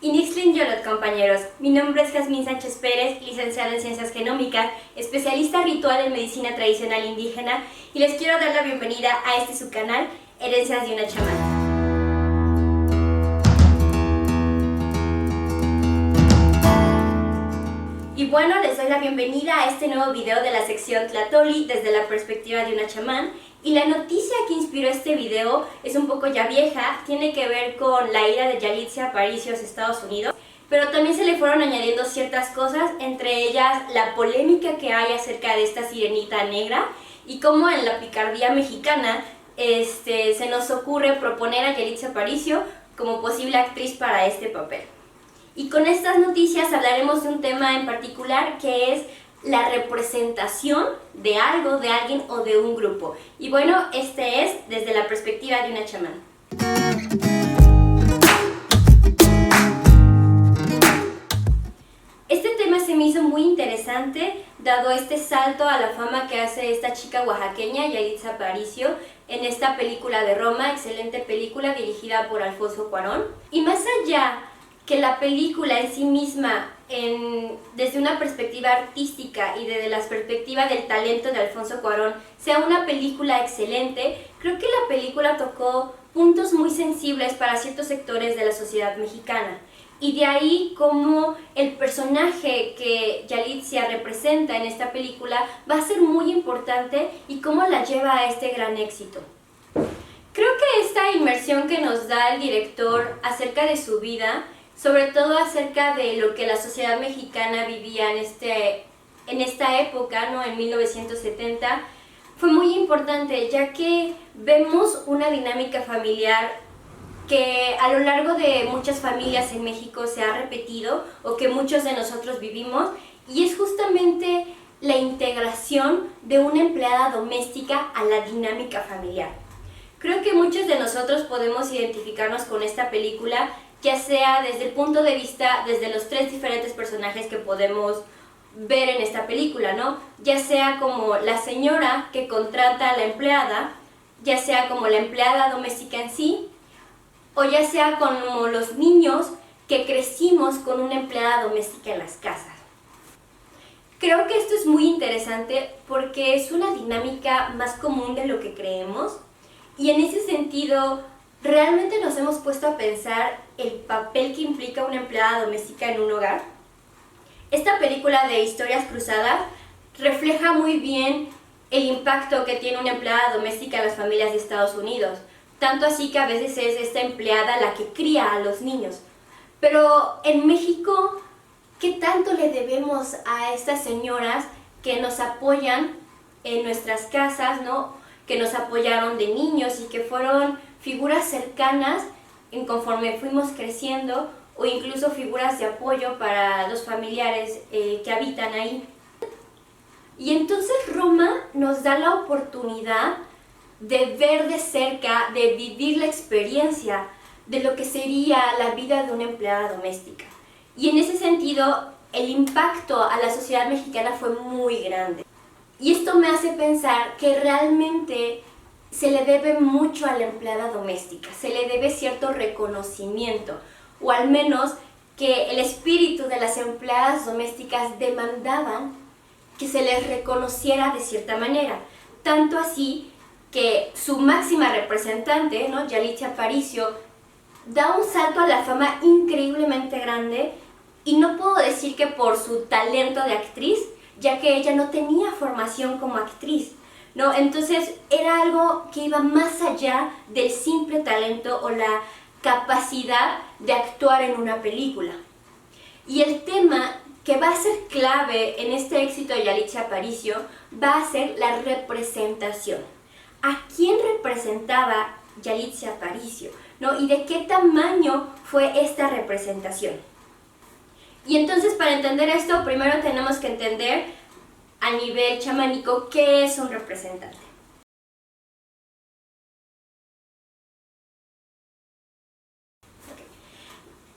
Inixlin Yolot, compañeros. Mi nombre es Jazmín Sánchez Pérez, licenciada en Ciencias Genómicas, especialista ritual en medicina tradicional indígena, y les quiero dar la bienvenida a este su canal, Herencias de una Chamana. Y bueno, les doy la bienvenida a este nuevo video de la sección Tlahtoli desde la perspectiva de una chamán. Y la noticia que inspiró este video es un poco ya vieja, tiene que ver con la ida de Yalitza Aparicio a Estados Unidos, pero también se le fueron añadiendo ciertas cosas, entre ellas la polémica que hay acerca de esta sirenita negra y cómo en la picardía mexicana se nos ocurre proponer a Yalitza Aparicio como posible actriz para este papel. Y con estas noticias hablaremos de un tema en particular que es la representación de algo, de alguien o de un grupo. Y bueno, este es desde la perspectiva de una chamán. Este tema se me hizo muy interesante, dado este salto a la fama que hace esta chica oaxaqueña, Yalitza Aparicio, en esta película de Roma, excelente película dirigida por Alfonso Cuarón. Y más allá que la película en sí misma, desde una perspectiva artística y desde la perspectiva del talento de Alfonso Cuarón, sea una película excelente, creo que la película tocó puntos muy sensibles para ciertos sectores de la sociedad mexicana. Y de ahí cómo el personaje que Yalitza representa en esta película va a ser muy importante y cómo la lleva a este gran éxito. Creo que esta inmersión que nos da el director acerca de su vida, sobre todo acerca de lo que la sociedad mexicana vivía en esta época, ¿no? En 1970, fue muy importante, ya que vemos una dinámica familiar que a lo largo de muchas familias en México se ha repetido o que muchos de nosotros vivimos, y es justamente la integración de una empleada doméstica a la dinámica familiar. Creo que muchos de nosotros podemos identificarnos con esta película, ya sea desde el punto de vista, desde los tres diferentes personajes que podemos ver en esta película, ¿no? Ya sea como la señora que contrata a la empleada, ya sea como la empleada doméstica en sí, o ya sea como los niños que crecimos con una empleada doméstica en las casas. Creo que esto es muy interesante porque es una dinámica más común de lo que creemos, y en ese sentido ¿realmente nos hemos puesto a pensar el papel que implica una empleada doméstica en un hogar? Esta película de Historias Cruzadas refleja muy bien el impacto que tiene una empleada doméstica en las familias de Estados Unidos, tanto así que a veces es esta empleada la que cría a los niños. Pero en México, ¿qué tanto le debemos a estas señoras que nos apoyan en nuestras casas, ¿no? Que nos apoyaron de niños y que fueron figuras cercanas en conforme fuimos creciendo, o incluso figuras de apoyo para los familiares que habitan ahí? Y entonces Roma nos da la oportunidad de ver de cerca, de vivir la experiencia de lo que sería la vida de una empleada doméstica. Y en ese sentido, el impacto a la sociedad mexicana fue muy grande. Y esto me hace pensar que realmente se le debe mucho a la empleada doméstica, se le debe cierto reconocimiento, o al menos que el espíritu de las empleadas domésticas demandaban que se les reconociera de cierta manera. Tanto así que su máxima representante, ¿no? Yalitza Aparicio, da un salto a la fama increíblemente grande, y no puedo decir que por su talento de actriz, ya que ella no tenía formación como actriz, ¿no? Entonces era algo que iba más allá del simple talento o la capacidad de actuar en una película. Y el tema que va a ser clave en este éxito de Yalitza Aparicio va a ser la representación. ¿A quién representaba Yalitza Aparicio, ¿no? ¿Y de qué tamaño fue esta representación? Y entonces, para entender esto, primero tenemos que entender a nivel chamánico qué es un representante.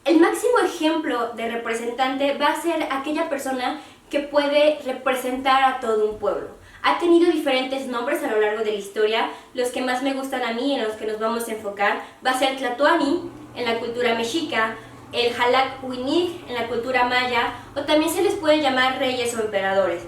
El máximo ejemplo de representante va a ser aquella persona que puede representar a todo un pueblo. Ha tenido diferentes nombres a lo largo de la historia. Los que más me gustan a mí, en los que nos vamos a enfocar, va a ser Tlatoani en la cultura mexica, el Xalac-Uinig en la cultura maya, o también se les puede llamar reyes o emperadores.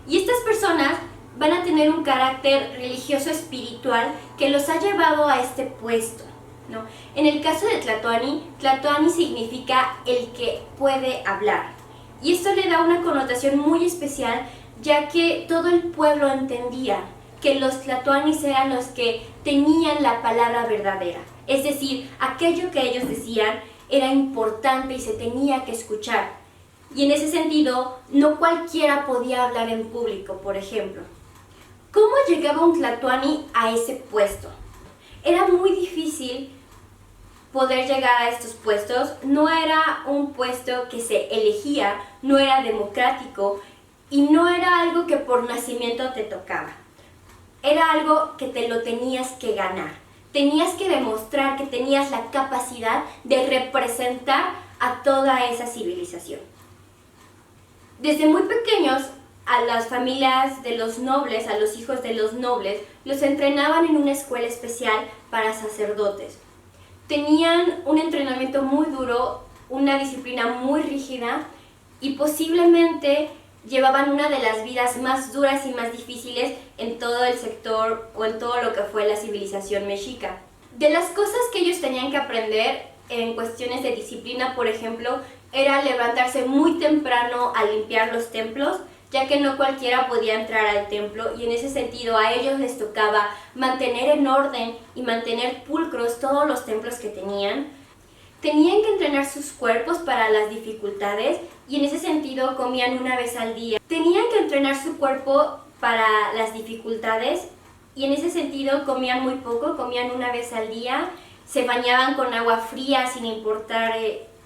Y estas personas van a tener un carácter religioso espiritual que los ha llevado a este puesto, ¿no? En el caso de Tlatoani, Tlatoani significa el que puede hablar. Y esto le da una connotación muy especial, ya que todo el pueblo entendía que los tlatoanis eran los que tenían la palabra verdadera. Es decir, aquello que ellos decían era importante y se tenía que escuchar. Y en ese sentido, no cualquiera podía hablar en público, por ejemplo. ¿Cómo llegaba un tlatoani a ese puesto? Era muy difícil poder llegar a estos puestos. No era un puesto que se elegía, no era democrático y no era algo que por nacimiento te tocaba. Era algo que te lo tenías que ganar. Tenías que demostrar que tenías la capacidad de representar a toda esa civilización. Desde muy pequeños, a las familias de los nobles, a los hijos de los nobles, los entrenaban en una escuela especial para sacerdotes. Tenían un entrenamiento muy duro, una disciplina muy rígida y posiblemente llevaban una de las vidas más duras y más difíciles en todo el sector o en todo lo que fue la civilización mexica. De las cosas que ellos tenían que aprender en cuestiones de disciplina, por ejemplo, era levantarse muy temprano a limpiar los templos, ya que no cualquiera podía entrar al templo y en ese sentido a ellos les tocaba mantener en orden y mantener pulcros todos los templos que tenían. Tenían que entrenar sus cuerpos para las dificultades y en ese sentido comían una vez al día. Tenían que entrenar su cuerpo para las dificultades y en ese sentido comían muy poco, comían una vez al día, se bañaban con agua fría sin importar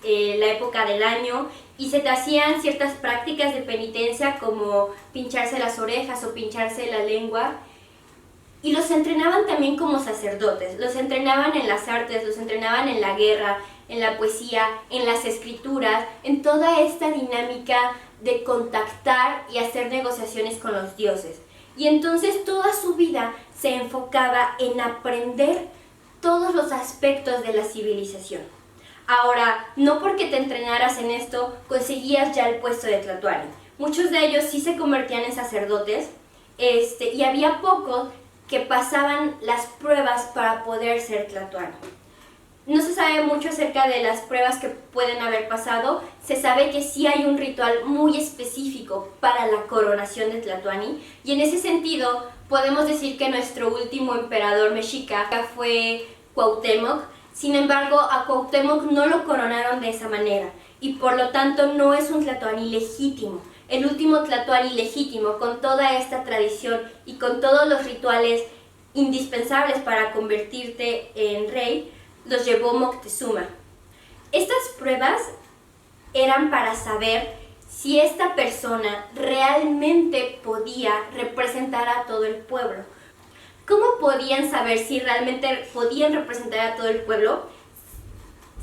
la época del año y se hacían ciertas prácticas de penitencia como pincharse las orejas o pincharse la lengua. Y los entrenaban también como sacerdotes, los entrenaban en las artes, los entrenaban en la guerra, en la poesía, en las escrituras, en toda esta dinámica de contactar y hacer negociaciones con los dioses. Y entonces toda su vida se enfocaba en aprender todos los aspectos de la civilización. Ahora, no porque te entrenaras en esto conseguías ya el puesto de tlatoani. Muchos de ellos sí se convertían en sacerdotes y había pocos que pasaban las pruebas para poder ser tlatoani. No se sabe mucho acerca de las pruebas que pueden haber pasado. Se sabe que sí hay un ritual muy específico para la coronación de tlatoani y en ese sentido podemos decir que nuestro último emperador mexica fue Cuauhtémoc. Sin embargo, a Cuauhtémoc no lo coronaron de esa manera y por lo tanto no es un tlatoani legítimo. El último tlatoani legítimo, con toda esta tradición y con todos los rituales indispensables para convertirte en rey, los llevó Moctezuma. Estas pruebas eran para saber si esta persona realmente podía representar a todo el pueblo. ¿Cómo podían saber si realmente podían representar a todo el pueblo?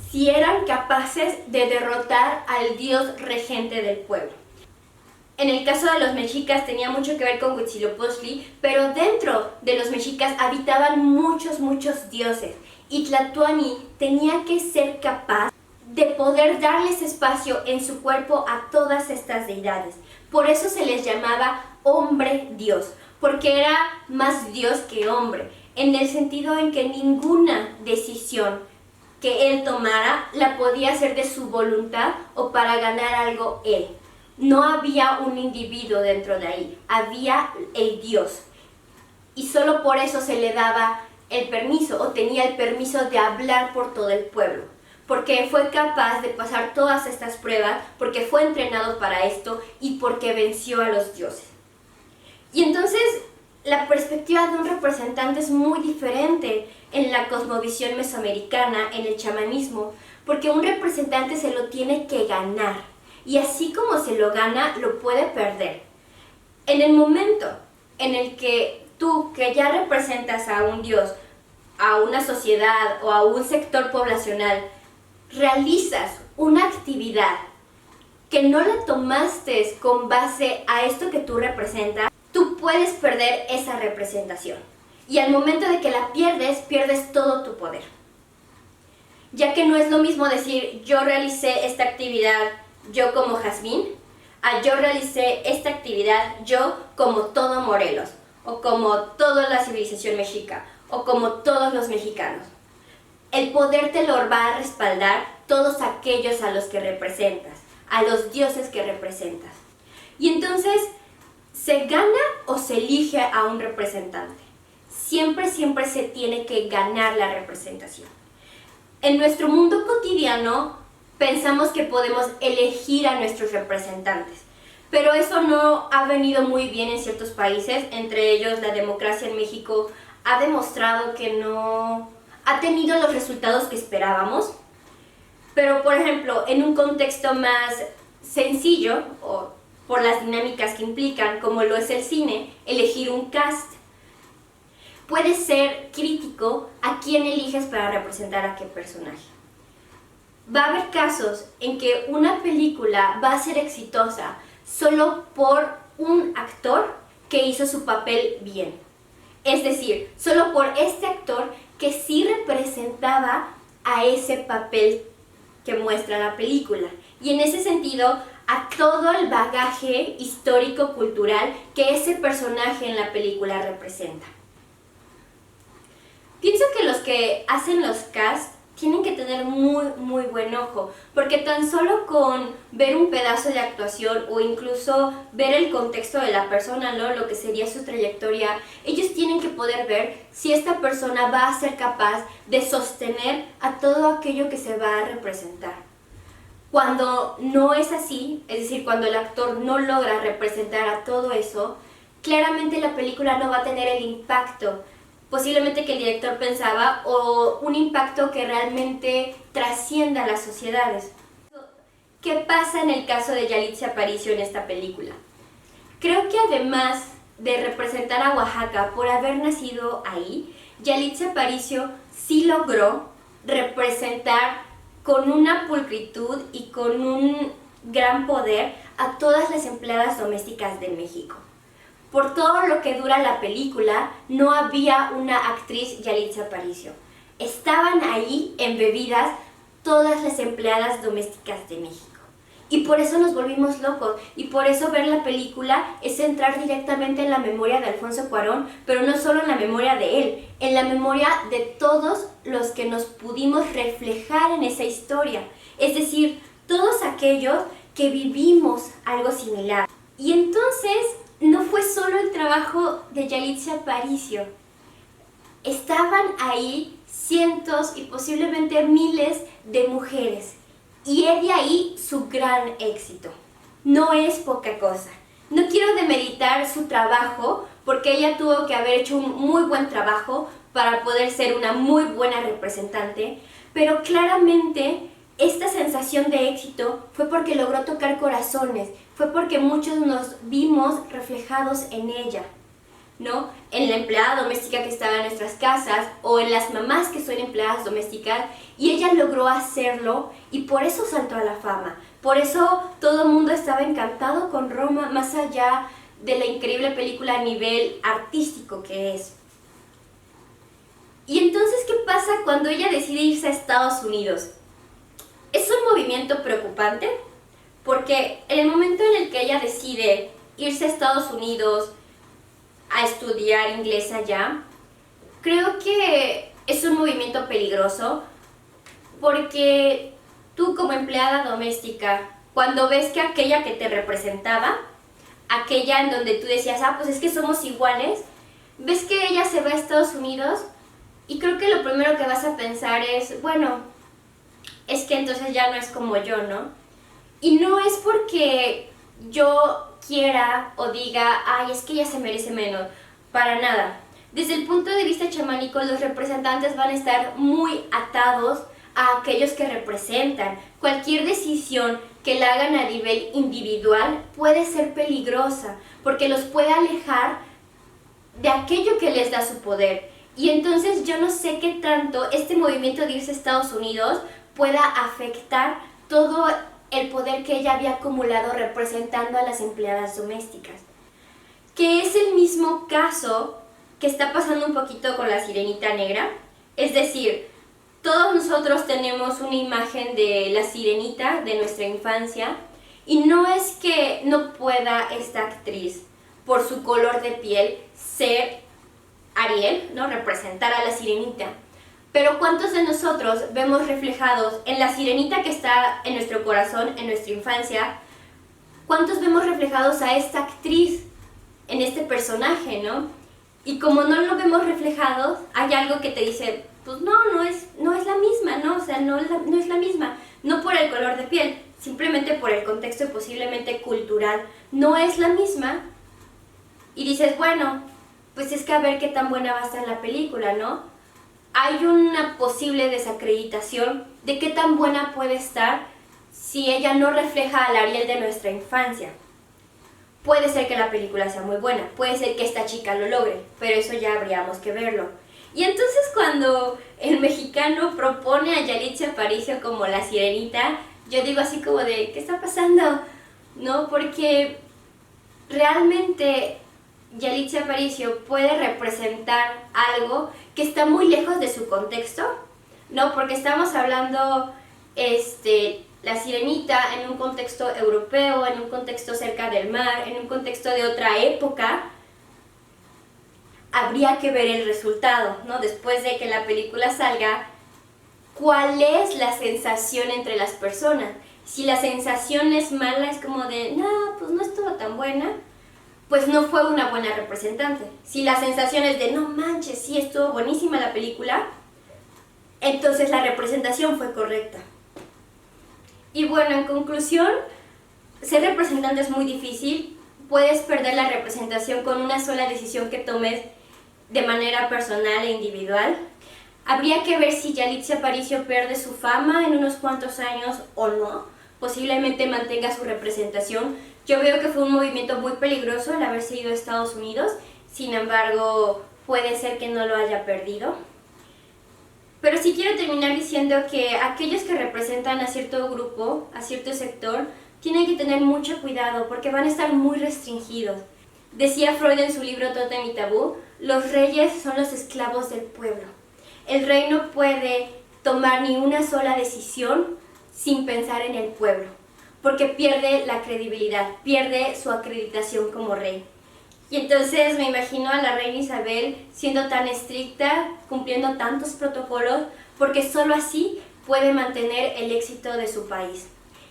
Si eran capaces de derrotar al dios regente del pueblo. En el caso de los mexicas tenía mucho que ver con Huitzilopochtli, pero dentro de los mexicas habitaban muchos dioses y Tlatoani tenía que ser capaz de poder darles espacio en su cuerpo a todas estas deidades. Por eso se les llamaba hombre dios, porque era más dios que hombre, en el sentido en que ninguna decisión que él tomara la podía hacer de su voluntad o para ganar algo él. No había un individuo dentro de ahí, había el Dios. Y solo por eso se le daba el permiso, o tenía el permiso de hablar por todo el pueblo. Porque fue capaz de pasar todas estas pruebas, porque fue entrenado para esto y porque venció a los dioses. Y entonces la perspectiva de un representante es muy diferente en la cosmovisión mesoamericana, en el chamanismo, porque un representante se lo tiene que ganar. Y así como se lo gana, lo puede perder. En el momento en el que tú, que ya representas a un dios, a una sociedad o a un sector poblacional, realizas una actividad que no la tomaste con base a esto que tú representas, tú puedes perder esa representación. Y al momento de que la pierdes, pierdes todo tu poder. ya que no es lo mismo decir yo realicé esta actividad yo como Jazmín, a yo realicé esta actividad yo como todo Morelos, o como toda la civilización mexica, o como todos los mexicanos. El poder te lo va a respaldar todos aquellos a los que representas, a los dioses que representas. Y entonces, ¿se gana o se elige a un representante? Siempre se tiene que ganar la representación. En nuestro mundo cotidiano pensamos que podemos elegir a nuestros representantes, pero eso no ha venido muy bien en ciertos países, entre ellos la democracia en México ha demostrado que no ha tenido los resultados que esperábamos. Pero, por ejemplo, en un contexto más sencillo, o por las dinámicas que implican, como lo es el cine, elegir un cast puede ser crítico a quién eliges para representar a qué personaje. Va a haber casos en que una película va a ser exitosa solo por un actor que hizo su papel bien. Es decir, solo por este actor que sí representaba a ese papel que muestra la película. Y en ese sentido, a todo el bagaje histórico-cultural que ese personaje en la película representa. Pienso que los que hacen los casts tienen que tener muy buen ojo, porque tan solo con ver un pedazo de actuación o incluso ver el contexto de la persona, ¿no? Lo que sería su trayectoria, ellos tienen que poder ver si esta persona va a ser capaz de sostener a todo aquello que se va a representar. Cuando no es así, es decir, cuando el actor no logra representar a todo eso, claramente la película no va a tener el impacto posiblemente que el director pensaba, o un impacto que realmente trascienda a las sociedades. ¿Qué pasa en el caso de Yalitza Aparicio en esta película? Creo que además de representar a Oaxaca por haber nacido ahí, Yalitza Aparicio sí logró representar con una pulcritud y con un gran poder a todas las empleadas domésticas de México. Por todo lo que dura la película, no había una actriz Yalitza Aparicio. Estaban ahí embebidas todas las empleadas domésticas de México. Y por eso nos volvimos locos, y por eso ver la película es entrar directamente en la memoria de Alfonso Cuarón, pero no solo en la memoria de él, en la memoria de todos los que nos pudimos reflejar en esa historia. Es decir, todos aquellos que vivimos algo similar. Y entonces no fue solo el trabajo de Yalitza Aparicio. Estaban ahí cientos y posiblemente miles de mujeres. Y es de ahí su gran éxito. No es poca cosa. No quiero demeritar su trabajo, porque ella tuvo que haber hecho un muy buen trabajo para poder ser una muy buena representante, pero claramente esta sensación de éxito fue porque logró tocar corazones, fue porque muchos nos vimos reflejados en ella, ¿no? En la empleada doméstica que estaba en nuestras casas o en las mamás que son empleadas domésticas, y ella logró hacerlo y por eso saltó a la fama. Por eso todo el mundo estaba encantado con Roma, más allá de la increíble película a nivel artístico que es. Y entonces, ¿qué pasa cuando ella decide irse a Estados Unidos? Es un movimiento preocupante porque en el momento en el que ella decide irse a Estados Unidos a estudiar inglés allá, creo que es un movimiento peligroso porque tú como empleada doméstica, cuando ves que aquella que te representaba, aquella en donde tú decías, pues es que somos iguales, ves que ella se va a Estados Unidos y creo que lo primero que vas a pensar es, bueno, es que entonces ya no es como yo, ¿no? Y no es porque yo quiera o diga, es que ella se merece menos, para nada. Desde el punto de vista chamánico, los representantes van a estar muy atados a aquellos que representan. Cualquier decisión que la hagan a nivel individual puede ser peligrosa, porque los puede alejar de aquello que les da su poder. Y entonces yo no sé qué tanto este movimiento de irse a Estados Unidos pueda afectar todo el poder que ella había acumulado representando a las empleadas domésticas. Que es el mismo caso que está pasando un poquito con la Sirenita Negra. Es decir, Todos nosotros tenemos una imagen de la sirenita de nuestra infancia y no es que no pueda esta actriz, por su color de piel, ser Ariel, ¿no? Representar a la sirenita. Pero ¿cuántos de nosotros vemos reflejados en la sirenita que está en nuestro corazón, en nuestra infancia? ¿Cuántos vemos reflejados a esta actriz, en este personaje, ¿no? Y como no lo vemos reflejado, hay algo que te dice, pues no es la misma, ¿no? O sea, no es la misma. No por el color de piel, simplemente por el contexto y posiblemente cultural. No es la misma. Y dices, bueno, pues es que a ver qué tan buena va a estar la película, ¿no? Hay una posible desacreditación de qué tan buena puede estar si ella no refleja al Ariel de nuestra infancia. Puede ser que la película sea muy buena, puede ser que esta chica lo logre, pero eso ya habríamos que verlo. Y entonces cuando el mexicano propone a Yalitza Aparicio como la sirenita, yo digo así como de, ¿qué está pasando? ¿No? Porque realmente Yalitza Aparicio puede representar algo que está muy lejos de su contexto, ¿no? Porque estamos hablando, la sirenita en un contexto europeo, en un contexto cerca del mar, en un contexto de otra época. Habría que ver el resultado, ¿no? Después de que la película salga, ¿cuál es la sensación entre las personas? Si la sensación es mala, es como de, no, pues no estuvo tan buena, pues no fue una buena representante. Si la sensación es de, no manches, sí estuvo buenísima la película, entonces la representación fue correcta. Y bueno, en conclusión, ser representante es muy difícil. Puedes perder la representación con una sola decisión que tomes de manera personal e individual. Habría que ver si Yalitza Aparicio pierde su fama en unos cuantos años o no. Posiblemente mantenga su representación. Yo veo que fue un movimiento muy peligroso el haberse ido a Estados Unidos. Sin embargo, puede ser que no lo haya perdido. Pero sí quiero terminar diciendo que aquellos que representan a cierto grupo, a cierto sector, tienen que tener mucho cuidado porque van a estar muy restringidos. Decía Freud en su libro Tótem y Tabú, los reyes son los esclavos del pueblo. El rey no puede tomar ni una sola decisión sin pensar en el pueblo, porque pierde la credibilidad, pierde su acreditación como rey. Y entonces me imagino a la reina Isabel siendo tan estricta, cumpliendo tantos protocolos, porque solo así puede mantener el éxito de su país.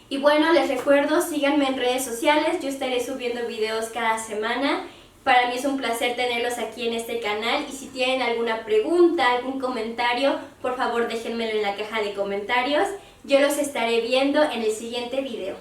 Y bueno, les recuerdo, síganme en redes sociales, yo estaré subiendo videos cada semana. Para mí es un placer tenerlos aquí en este canal y si tienen alguna pregunta, algún comentario, por favor déjenmelo en la caja de comentarios. Yo los estaré viendo en el siguiente video.